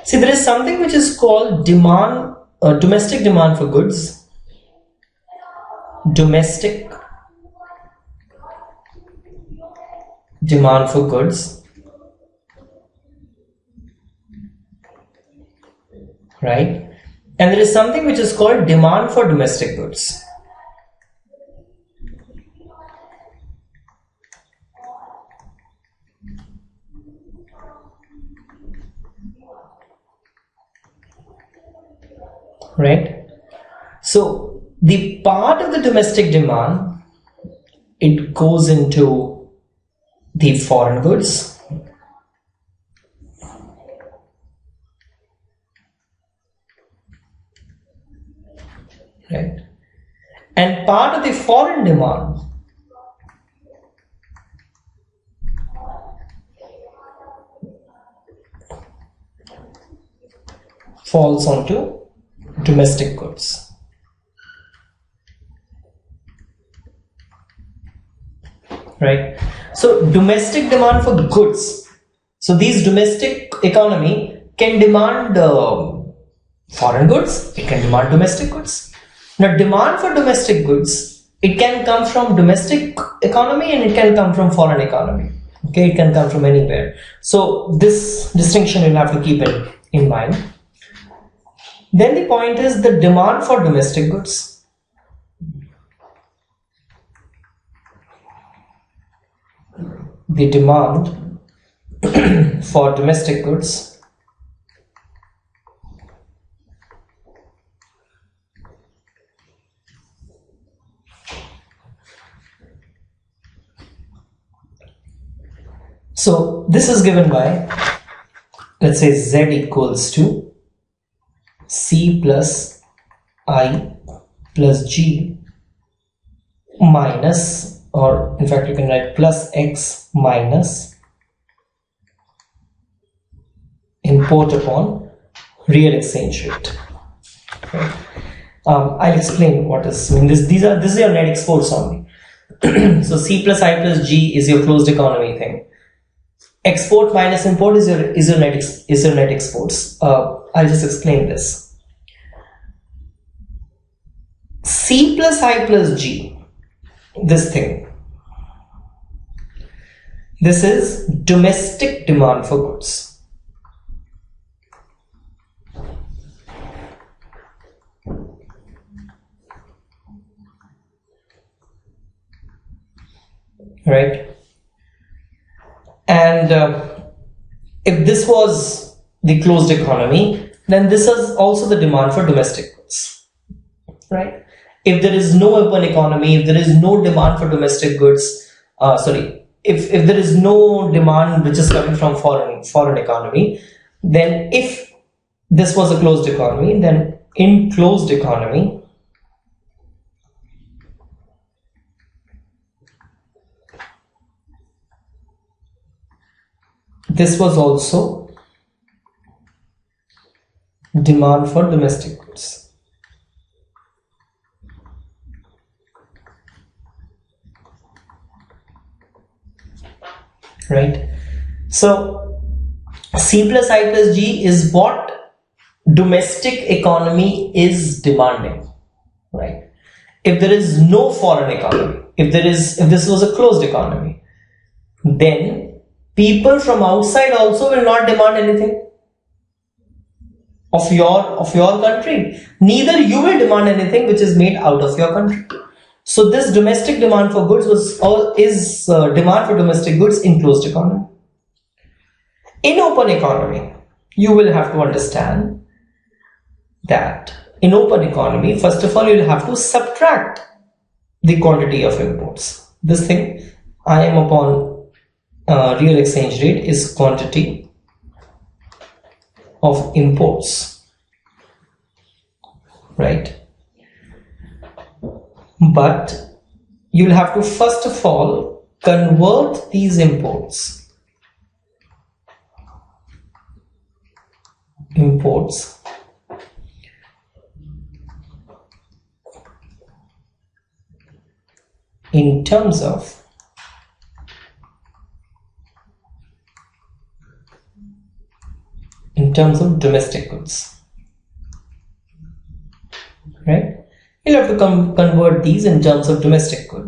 See, there is something which is called demand, domestic demand for goods, domestic demand for goods, right? And there is something which is called demand for domestic goods. Right? So the part of the domestic demand, it goes into the foreign goods, right? And part of the foreign demand falls onto domestic goods. Right? So domestic demand for goods. So these domestic economy can demand foreign goods, it can demand domestic goods. Now demand for domestic goods, it can come from domestic economy and it can come from foreign economy. Okay, it can come from anywhere. So this distinction you'll have to keep in mind. Then the point is the demand for domestic goods. The demand for domestic goods so this is given by, let's say, Z equals to C plus I plus G minus, or in fact you can write plus X minus import upon real exchange rate. Okay. I'll explain what is. I mean, this is your net exports only. So C plus I plus G is your closed economy thing. Export minus import is your net exports. I'll just explain this. C plus I plus G, this thing. This is domestic demand for goods. Right? And if this was the closed economy, then this is also the demand for domestic goods, right? If there is no open economy, if there is no demand for domestic goods, if there is no demand which is coming from foreign economy, then if this was a closed economy, then in closed economy, this was also demand for domestic goods. Right? So C plus I plus G is what domestic economy is demanding. Right? If there is no foreign economy, if this was a closed economy, then people from outside also will not demand anything of your country. Neither you will demand anything which is made out of your country. So this domestic demand for goods is demand for domestic goods in closed economy. In open economy, you will have to understand that in open economy, first of all, you will have to subtract the quantity of imports. This thing I am upon real exchange rate is quantity of imports, right? But you'll have to first of all convert these imports in terms of in terms of domestic goods, right? You'll have to convert these in terms of domestic goods.